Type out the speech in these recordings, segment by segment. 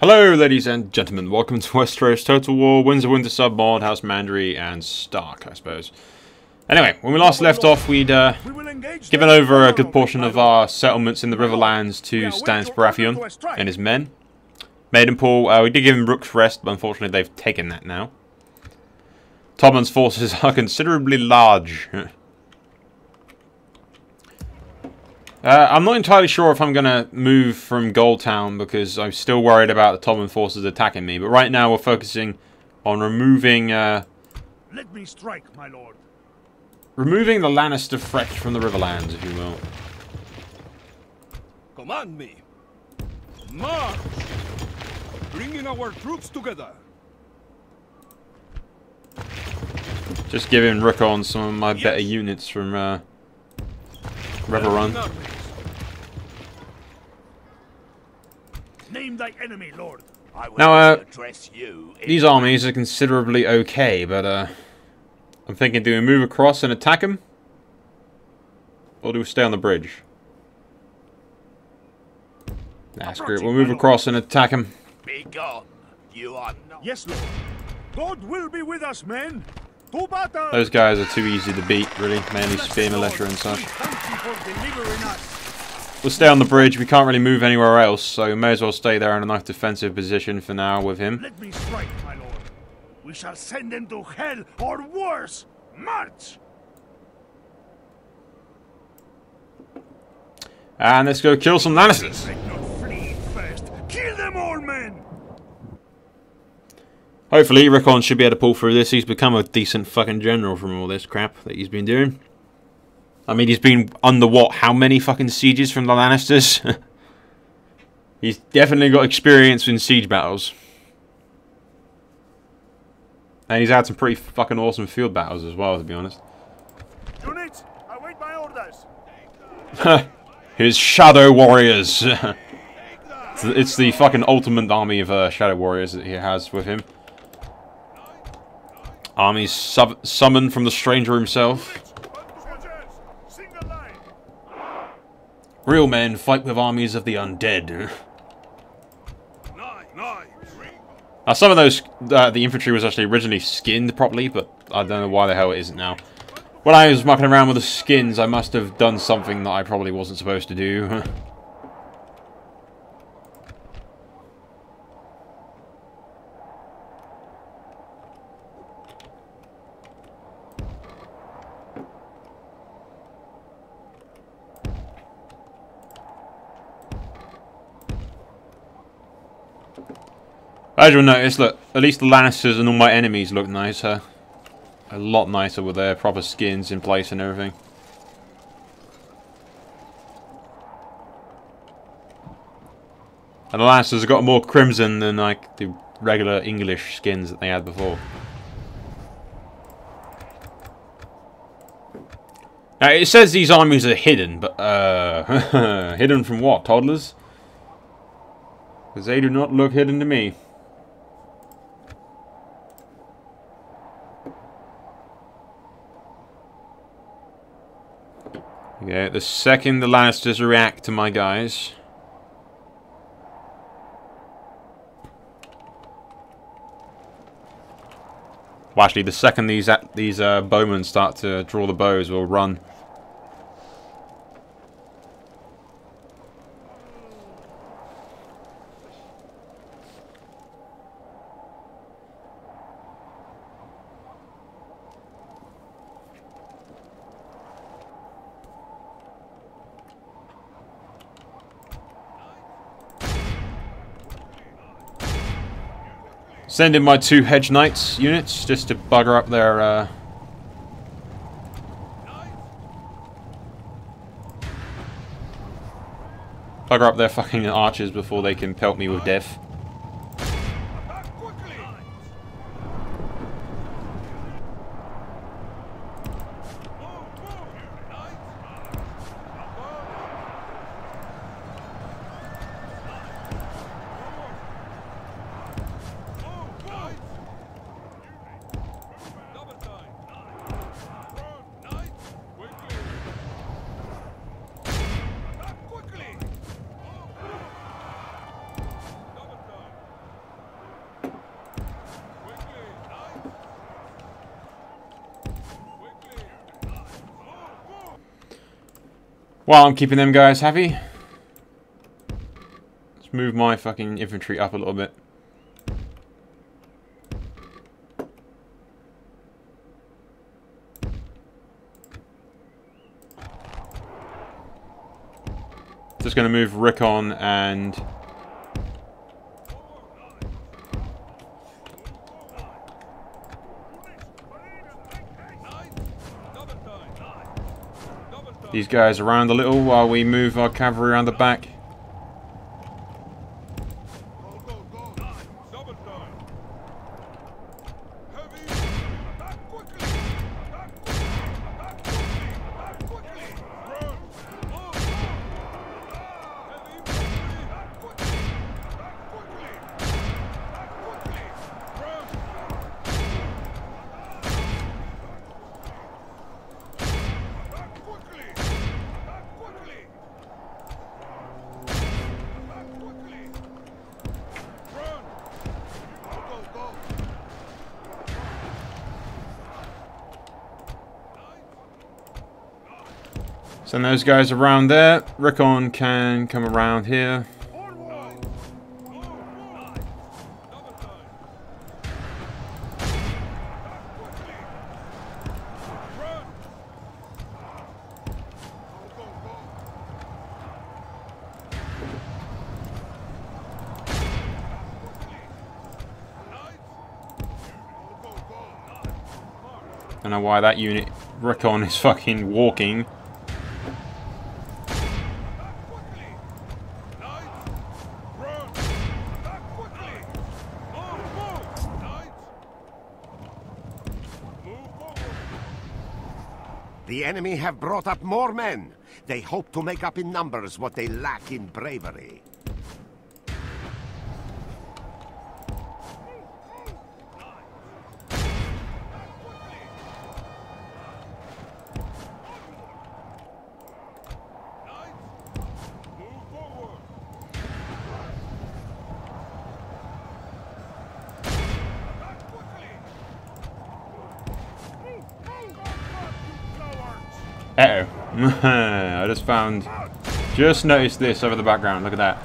Hello ladies and gentlemen, welcome to Westeros Total War, Winds of Winter Submod, House Manderly and Stark, I suppose. Anyway, when we last left off, we'd given over a good portion of our settlements in the Riverlands to Stannis Baratheon and his men. Maidenpool, we did give him Rook's Rest, but unfortunately they've taken that now. Tommen's forces are considerably large. I'm not entirely sure if I'm going to move from Goldtown because I'm still worried about the Tommen forces attacking me. But right now we're focusing on removing... Let me strike, my lord. Removing the Lannister threat from the Riverlands, if you will. Command me. March! Bringing our troops together. Just giving Rickon some of my better units from Riverrun. Name thy enemy, Lord. Now, these armies are considerably okay, but I'm thinking, do we move across and attack them? Or do we stay on the bridge? Nah, screw it. We'll move across and attack them. Be gone. You are not. Yes, Lord. God will be with us, men. To battle. Those guys are too easy to beat, really. Mainly spear militia and such. We'll stay on the bridge. We can't really move anywhere else, so we may as well stay there in a nice defensive position for now with him. Let me strike, my lord. We shall send them to hell or worse. March! And let's go kill some Lannisters. Let not flee first. Kill them all, men! Hopefully, Rickon should be able to pull through this. He's become a decent fucking general from all this crap that he's been doing. I mean, he's been under what? How many fucking sieges from the Lannisters? He's definitely got experience in siege battles. And he's had some pretty fucking awesome field battles as well, to be honest. Units, await my orders. His Shadow Warriors. It's the fucking ultimate army of Shadow Warriors that he has with him. Armies summoned from the stranger himself. Real men fight with armies of the undead. Now, some of those, the infantry was actually originally skinned properly, but I don't know why the hell it isn't now. When I was mucking around with the skins, I must have done something that I probably wasn't supposed to do. As you'll notice, look, at least the Lannisters and all my enemies look nicer. A lot nicer with their proper skins in place and everything. And the Lannisters have got more crimson than like the regular English skins that they had before. Now, it says these armies are hidden, but hidden from what? Toddlers? Because they do not look hidden to me. Yeah, the second the Lannisters react to my guys. Well, actually, the second these bowmen start to draw the bows, we'll run. Send in my 2 Hedge Knights units just to bugger up their fucking archers before they can pelt me with death. While I'm keeping them guys happy, let's move my fucking infantry up a little bit. Just going to move Rickon and these guys around a little while we move our cavalry around the back. Send those guys around there. Rickon can come around here. Don't know why that unit, Rickon, is fucking walking. The enemy have brought up more men. They hope to make up in numbers what they lack in bravery. Uh-oh. I just noticed this over the background. Look at that.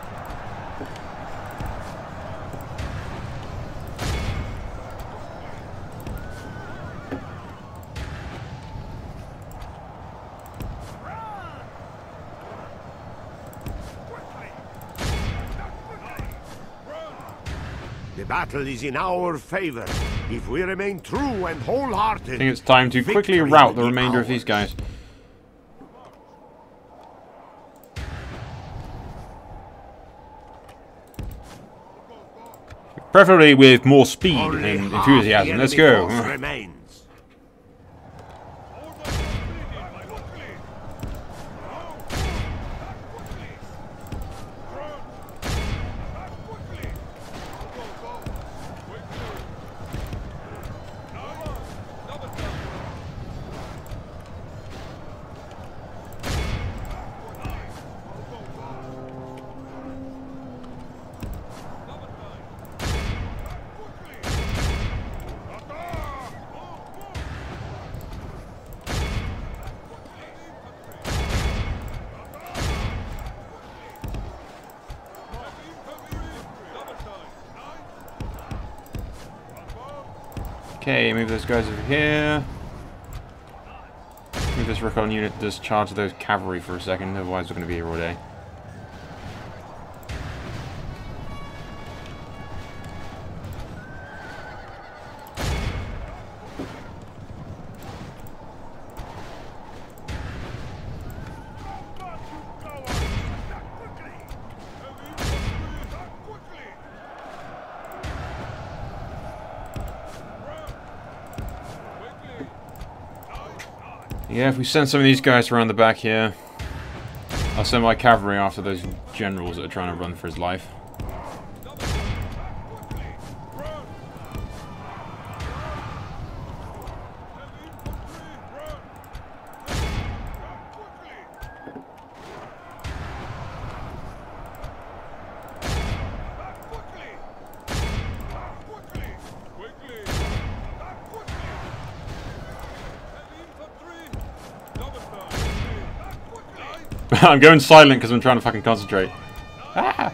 The battle is in our favor. If we remain true and wholehearted, I think it's time to quickly rout the remainder of these guys. Preferably with more speed and enthusiasm. Let's go. Okay, move those guys over here. Move this Rickon unit to just charge those cavalry for a second, otherwise we're going to be here all day. Yeah, if we send some of these guys around the back here, I'll send my cavalry after those generals that are trying to run for his life. I'm going silent because I'm trying to fucking concentrate. Ah!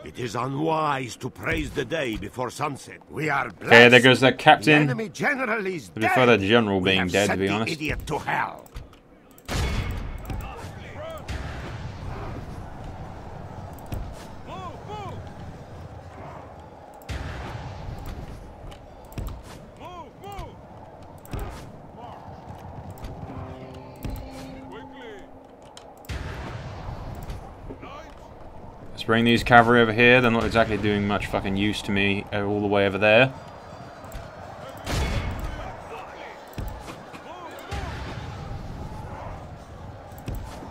It is unwise to praise the day before sunset. We are blessed. Okay, there goes that captain. The enemy general is I dead. prefer that general We being have dead, to sent be the honest. idiot to hell. Let's bring these cavalry over here. They're not exactly doing much fucking use to me all the way over there.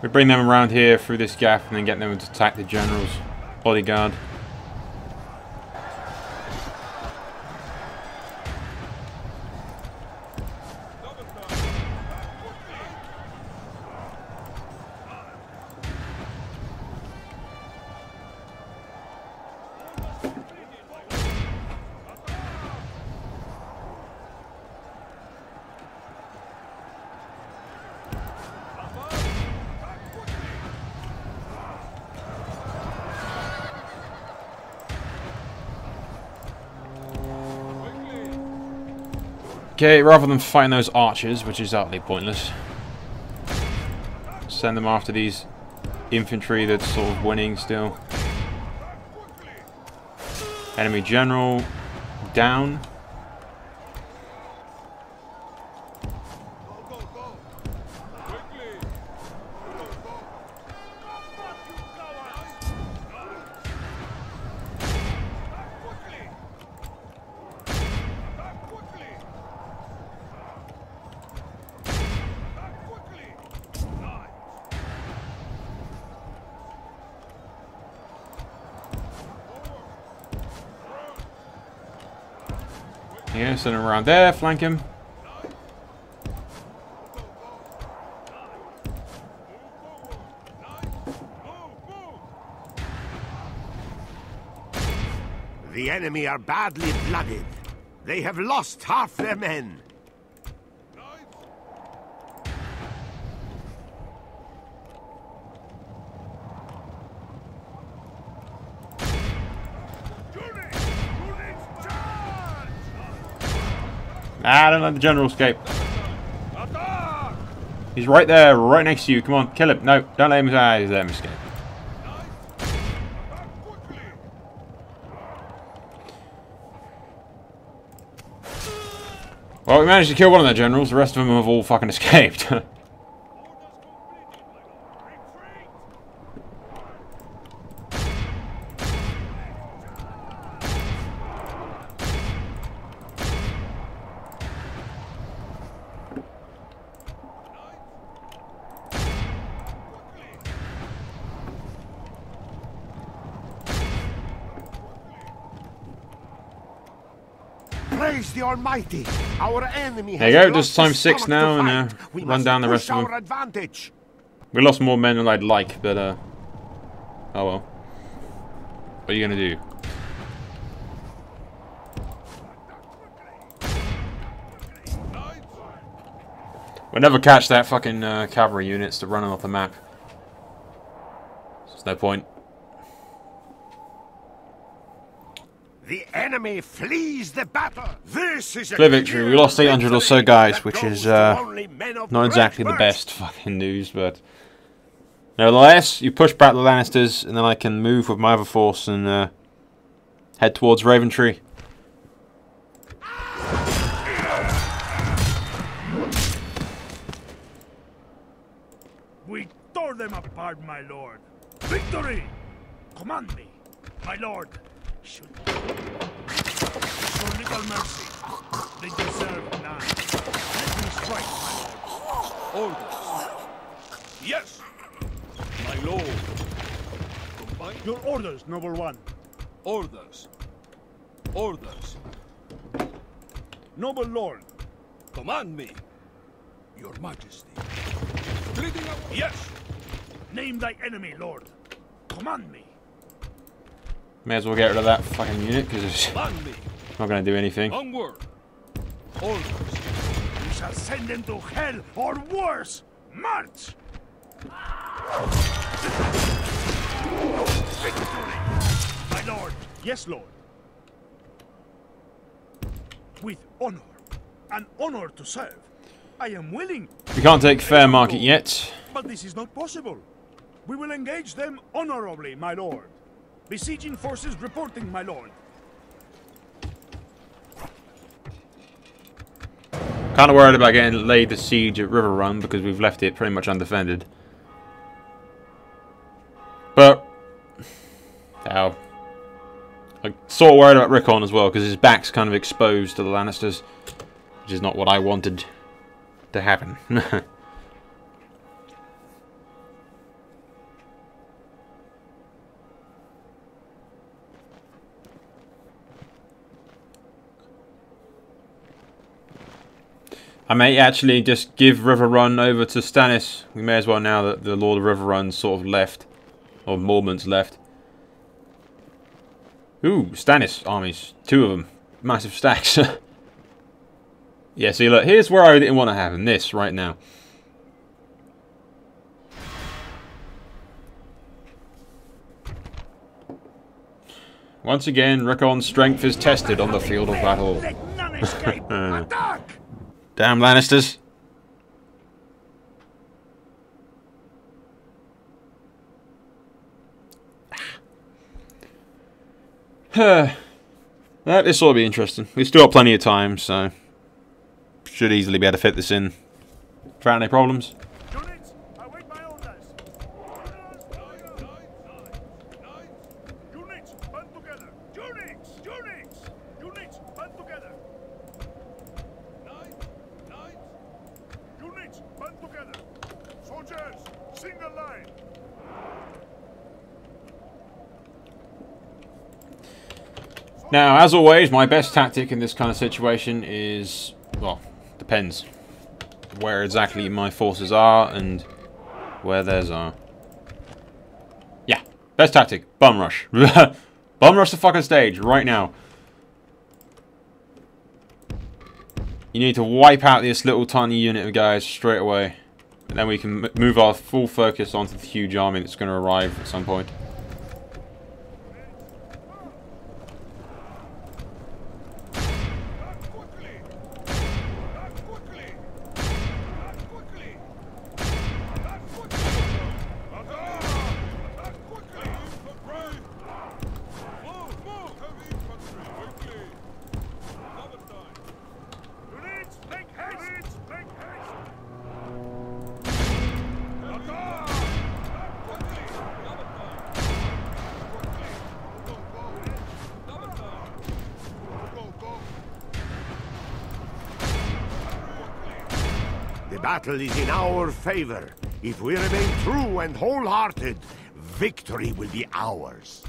We bring them around here through this gap and then get them to attack the general's bodyguard. Okay, rather than fighting those archers, which is utterly pointless, send them after these infantry that's sort of winning still. Enemy general down. Yeah, send him around there, flank him. The enemy are badly blooded. They have lost half their men. Ah, don't let the general escape. He's right there, right next to you. Come on, kill him. No, don't let him. Let him escape. Well, we managed to kill one of their generals. The rest of them have all fucking escaped. Praise the Almighty! Our enemy There has you go, lost just times his 6 stomach to now, and fight. We run must down the push rest of our them. advantage. We lost more men than I'd like, but oh well. What are you gonna do? We'll never catch that fucking cavalry units that running off the map. There's no point. The enemy flees the battle. This is a Clear victory. We lost 800 or so guys, which is not not exactly the best fucking news, but nevertheless, you push back the Lannisters, and then I can move with my other force and head towards Raventree. We tore them apart, my lord. Victory! Command me, my lord. Show little mercy. They deserve none. Let me strike, my lord. Orders. Yes, my lord. Combine Your orders, noble one. orders. Orders. Noble lord. Command me, your majesty. Bleeding out. Yes. Name thy enemy, lord. Command me. May as well get rid of that fucking unit because it's Command me. not going to do anything. Onward. Orders. shall send them to hell or worse. March! Victory! My lord. Yes, lord. With honor. An honor to serve. I am willing. We can't take fair market yet. But this is not possible. We will engage them honorably, my lord. Besieging forces reporting, my lord. Kind of worried about getting laid the siege at Riverrun because we've left it pretty much undefended. But I'm sort of worried about Rickon as well because his back's kind of exposed to the Lannisters, which is not what I wanted to happen. I may actually just give Riverrun over to Stannis. We may as well now that the Lord of Riverrun's sort of left. Or Mormont's left. Ooh, Stannis armies. 2 of them. Massive stacks. Yeah, see look, here's where I didn't want to have him. This, right now. Once again, Rickon's strength is tested on the field of battle. Let none escape. Attack! Damn Lannisters. This ought to be interesting. We've still got plenty of time, so should easily be able to fit this in without any problems. Units, await my orders. Units, band together. Units, band together. Units, band together. Soldiers, single line. Now, as always, my best tactic in this kind of situation is, well, depends where exactly my forces are and where theirs are. Yeah, best tactic, bum rush. Bum rush the fucking stage right now. You need to wipe out this little tiny unit of guys straight away. And then we can move our full focus onto the huge army that's going to arrive at some point. The battle is in our favor. If we remain true and wholehearted, victory will be ours.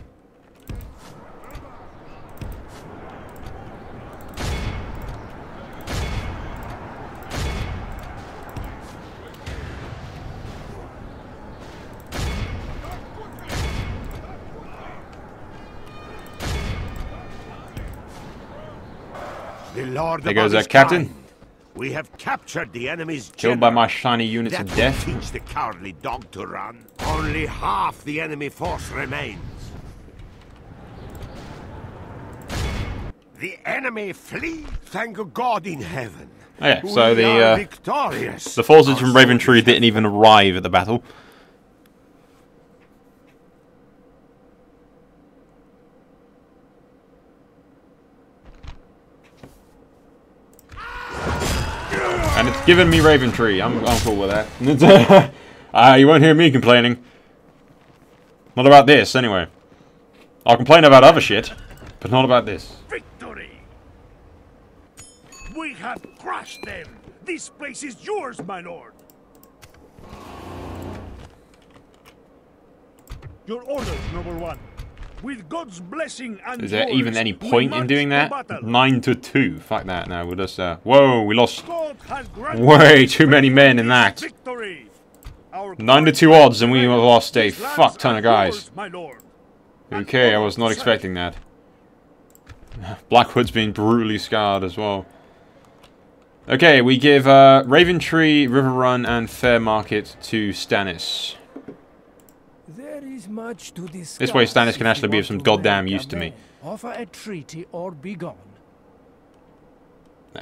The Lord There goes above is that captain. kind. We have captured the enemy's Killed by general. my shiny units That of will death. teach the cowardly dog to run. Only half the enemy force remains. The enemy flee. Thank God in heaven. Okay, so We are the victorious. forces from Our Raventree soldiers didn't even arrive at the battle. And it's given me Raventree. I'm cool with that. You won't hear me complaining. Not about this, anyway. I'll complain about other shit, but not about this. Victory! We have crushed them! This place is yours, my lord! Your orders, noble one. With God's blessing and Is there yours, even any we point in march doing to that? battle. 9-2. Fuck that. No, we'll just. Whoa, we lost God has granted way too many men in that. victory. Our 9-2 odds, and we lost a These lands fuck ton are of guys. yours, my lord. Okay, I was not expecting that. Blackwood's been brutally scarred as well. Okay, we give Raventree, Riverrun, and Fairmarket to Stannis. There is much to discuss. This way Stannis can actually be of some goddamn use to me. Offer a treaty or be gone.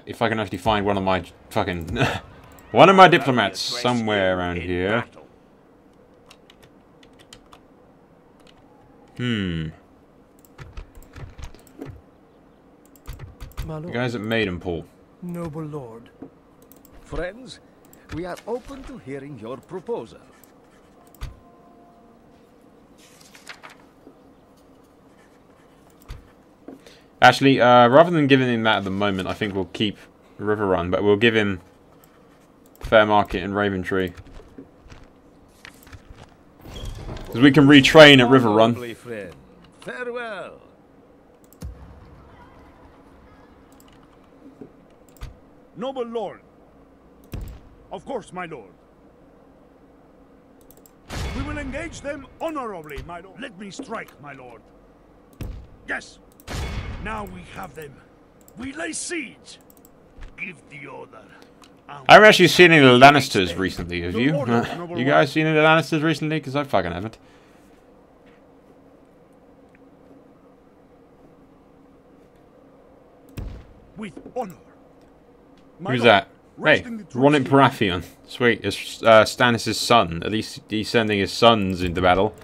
If I can actually find one of my fucking... one of my diplomats somewhere around here. You guys at Maidenpool. Noble lord. Friends, we are open to hearing your proposal. Actually, rather than giving him that at the moment, I think we'll keep Riverrun, but we'll give him Fairmarket and Raventree. Because we can retrain at Riverrun. Friend. Farewell. Noble lord. Of course, my lord. We will engage them honorably, my lord. Let me strike, my lord. Yes. Now we have them. We lay siege. Give the order. I haven't actually seen any of the Lannisters recently, have you? You guys seen any of the Lannisters recently? Because I fucking haven't. With honor. Who's that? Hey, Ronin Baratheon. Sweet, it's Stannis' son. At least he's sending his sons into battle.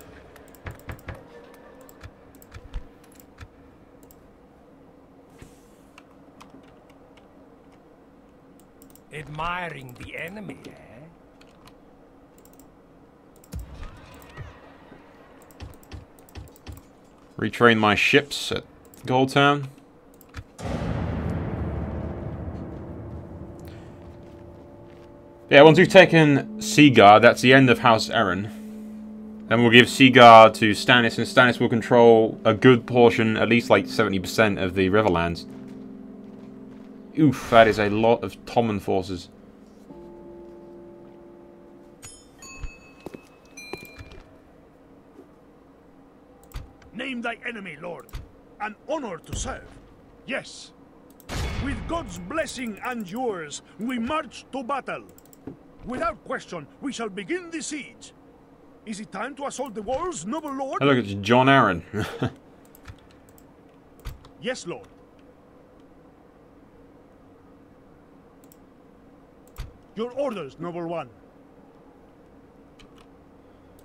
Admiring the enemy, eh? Retrain my ships at Goldtown. Yeah, once we've taken Seaguard, that's the end of House Aaron. Then we'll give Seaguard to Stannis, and Stannis will control a good portion, at least like 70% of the Riverlands. Oof, that is a lot of Tommen forces. Name thy enemy, lord. An honor to serve. Yes. With God's blessing and yours, we march to battle. Without question, we shall begin the siege. Is it time to assault the walls, noble lord? Oh, look, it's John Arryn. Yes, lord. Your orders, noble one.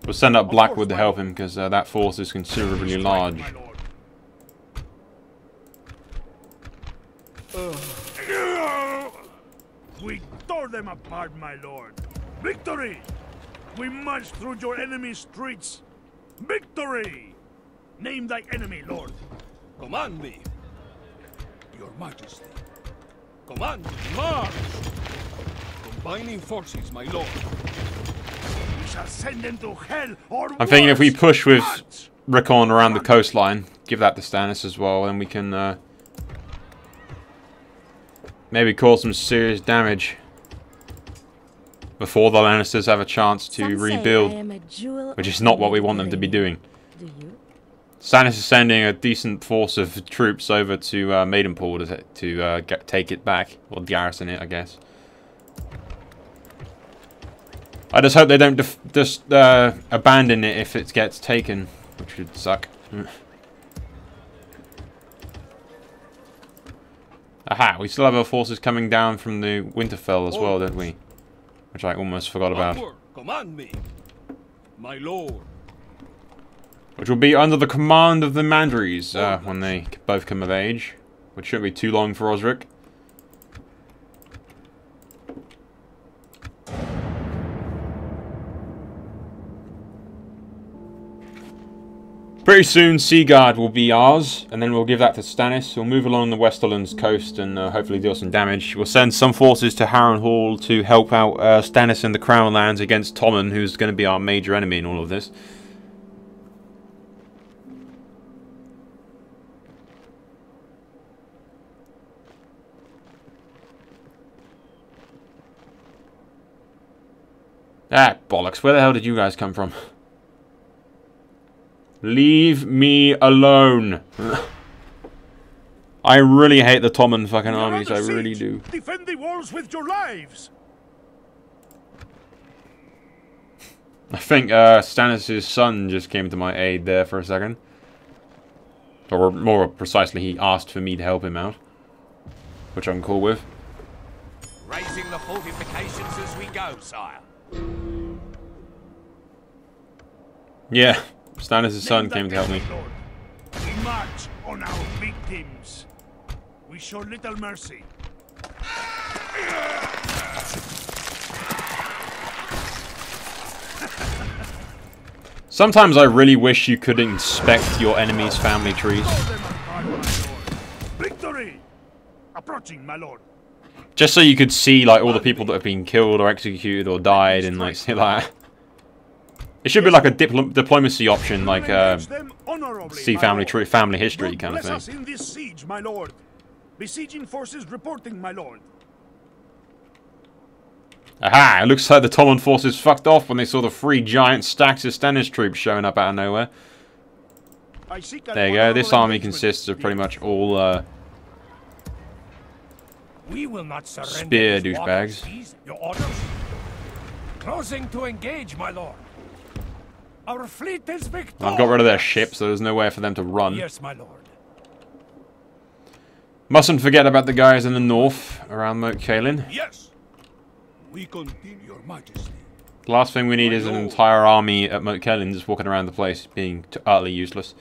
We'll send up Blackwood to help him, because that force is considerably large. We tore them apart, my lord. Victory! We march through your enemy's streets. Victory! Name thy enemy, lord. Command me, Your Majesty. Command, march! Combining forces, my lord. We shall send them to hell or I'm thinking if we worse. push with March! Rickon around the coastline, give that to Stannis as well, then we can maybe cause some serious damage before the Lannisters have a chance to rebuild, which is not what we want them to be doing. Stannis is sending a decent force of troops over to Maidenpool to take it back, or garrison it, I guess. I just hope they don't just abandon it if it gets taken, which would suck. Aha, we still have our forces coming down from the Winterfell as well, don't we? Which I almost forgot about. Upward, command me, my lord. Which will be under the command of the Mandarys when they both come of age. Which shouldn't be too long for Osric. Pretty soon, Seaguard will be ours, and then we'll give that to Stannis. We'll move along the Westerlands coast and hopefully deal some damage. We'll send some forces to Harrenhal to help out Stannis and the Crown Lands against Tommen, who's going to be our major enemy in all of this. Ah, bollocks. Where the hell did you guys come from? Leave me alone. I really hate the Tommen fucking We are armies, under I really siege. do. Defend the walls with your lives. I think Stannis' son just came to my aid there for a second. Or more precisely, he asked for me to help him out. Which I'm cool with. Raising the fortifications as we go, sire. Yeah, Stannis' son Name came thy to help me. enemy, Lord. We march on our victims. We show little mercy. Sometimes I really wish you could inspect your enemy's family trees. Throw them apart, my lord. Victory! Approaching, my lord. Just so you could see like all the people that have been killed or executed or died and like see that. It should be like a diplomacy option, like Engage them honorably, see my family lord. family history God kind of bless us thing. in this siege, my lord. Besieging forces reporting, my lord. Aha! It looks like the Tommen forces fucked off when they saw the 3 giant stacks of Stannis troops showing up out of nowhere. I seek an There you go. This honorable army engagement. consists of pretty much all We will not surrender. spear these waters, douchebags. please. Your orders? Closing to engage, my lord. Our fleet is victorious. I've got rid of their ships, so there's nowhere for them to run. Yes, my lord. Mustn't forget about the guys in the north around Moat Cailin. Yes. We continue, Your Majesty. The last thing we need is an entire army at Moat Cailin just walking around the place being utterly useless.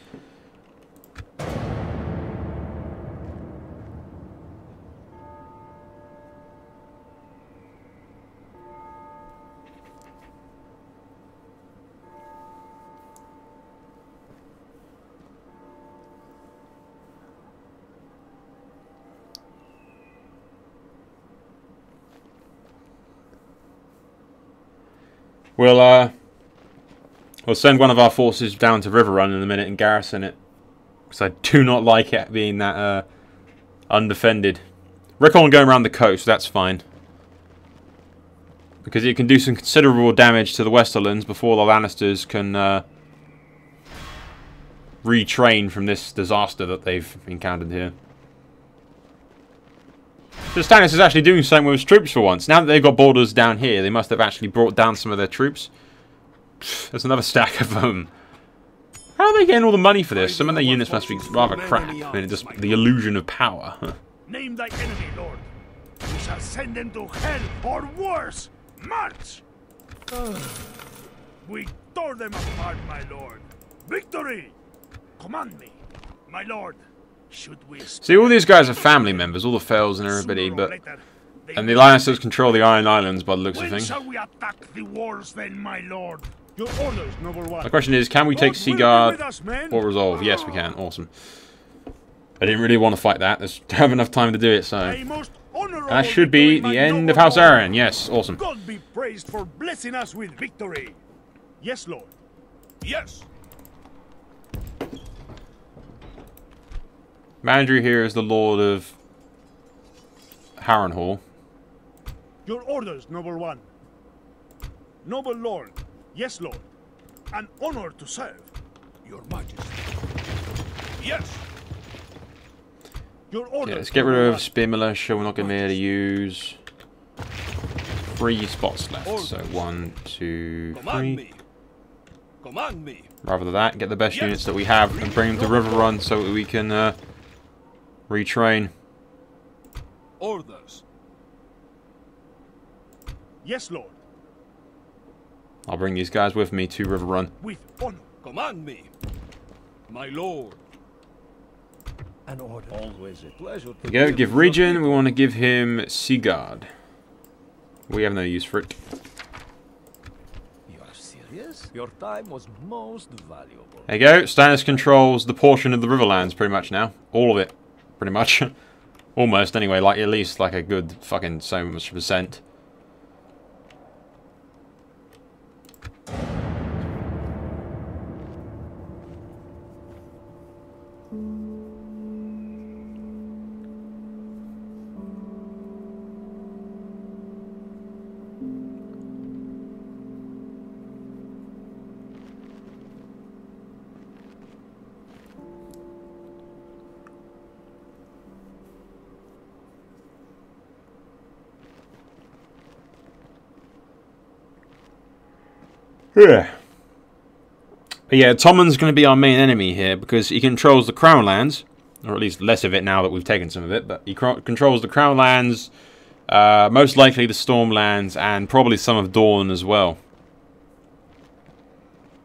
We'll send one of our forces down to Riverrun in a minute and garrison it. Because I do not like it being that undefended. Rickon going around the coast, that's fine. Because it can do some considerable damage to the Westerlands before the Lannisters can retrain from this disaster that they've encountered here. So Stannis is actually doing something with his troops for once. Now that they've got borders down here, they must have actually brought down some of their troops. There's another stack of them. How are they getting all the money for this? Some of their units must be rather crap. I mean, just the illusion of power. Name thy enemy, Lord. We shall send them to hell or worse. March! We tore them apart, my lord. Victory! Command me, my lord. Should we See, all these guys are family members, all the Fells and everybody, but... And the Lannisters control the Iron Islands by the looks of When things. shall we attack the walls then, my lord? Your orders, noble one. The question is, can we take God will be Seaguard with us, men. or Resolve? Yes, we can. Awesome. I didn't really want to fight that. There's don't have enough time to do it, so... A most honorable That should be victory, the my end noble of House lord. Aaron. Yes, awesome. God be praised for blessing us with victory. Yes, lord. Yes. Mandry here is the Lord of Harrenhal. Your orders, noble one. Noble lord. Yes, lord. An honor to serve. Your Majesty. Yes. Your orders. Yeah, let's get rid noble of one. Spear Militia. We're not going to be able to use 3 spots left. So 1, 2, Command 3. me. Command me. Rather than that, get the best Yes. units that we have and bring them to Riverrun so that we can retrain. Orders. Yes, lord. I'll bring these guys with me to Riverrun. With honor. Command me. My lord. An order. Always a pleasure to There we go, deal give with your Region, people. we want to give him Seaguard. We have no use for it. You are serious? Your time was most valuable. There you go, Stannis controls the portion of the Riverlands pretty much now. All of it, pretty much. Almost, anyway, like at least like a good fucking so much percent. Yeah. But yeah, Tommen's going to be our main enemy here because he controls the Crown Lands, or at least less of it now that we've taken some of it, but he controls the Crown Lands, most likely the Storm Lands, and probably some of Dorne as well.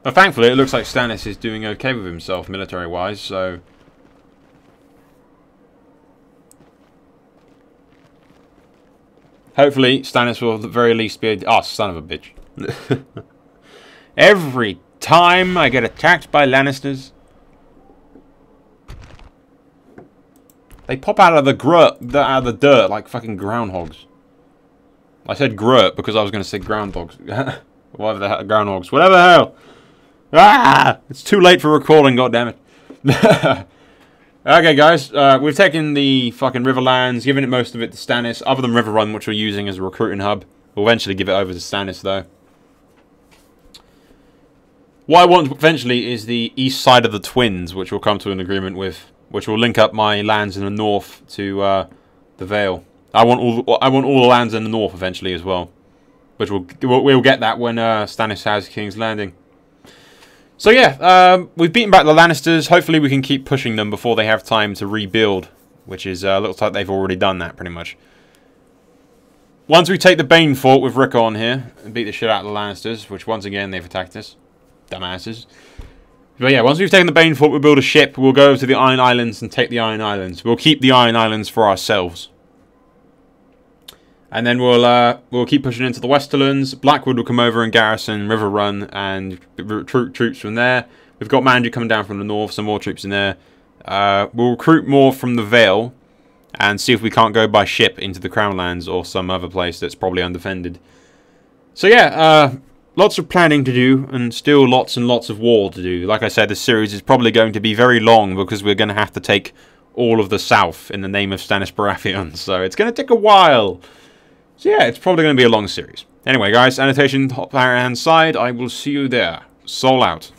But thankfully, it looks like Stannis is doing okay with himself military-wise, so... hopefully, Stannis will at the very least be a... oh, son of a bitch. Every time I get attacked by Lannisters, they pop out of the dirt like fucking groundhogs. I said grurt because I was going to say groundhogs. Whatever the hell, groundhogs. Whatever the hell. Ah! It's too late for recording, goddammit. Okay, guys. We've taken the fucking Riverlands, given it most of it to Stannis, other than Riverrun, which we're using as a recruiting hub. We'll eventually give it over to Stannis, though. What I want eventually is the east side of the Twins, which we'll come to an agreement with, which will link up my lands in the north to the Vale. I want all the lands in the north eventually as well, which we'll get that when Stannis has King's Landing. So yeah, we've beaten back the Lannisters. Hopefully we can keep pushing them before they have time to rebuild, which is looks like they've already done that pretty much. Once we take the Bane Fort with Rickon here and beat the shit out of the Lannisters, which once again they've attacked us. Dumbasses. But yeah, once we've taken the Bane Fort, we'll build a ship, we'll go to the Iron Islands and take the Iron Islands. We'll keep the Iron Islands for ourselves. And then we'll keep pushing into the Westerlands. Blackwood will come over and garrison Riverrun and recruit troops from there. We've got Mandy coming down from the north, some more troops in there. We'll recruit more from the Vale and see if we can't go by ship into the Crown Lands or some other place that's probably undefended. So yeah, lots of planning to do, and still lots and lots of war to do. Like I said, this series is probably going to be very long because we're going to have to take all of the south in the name of Stannis Baratheon. So it's going to take a while. So yeah, it's probably going to be a long series. Anyway, guys, annotation top right hand side. I will see you there. Soul out.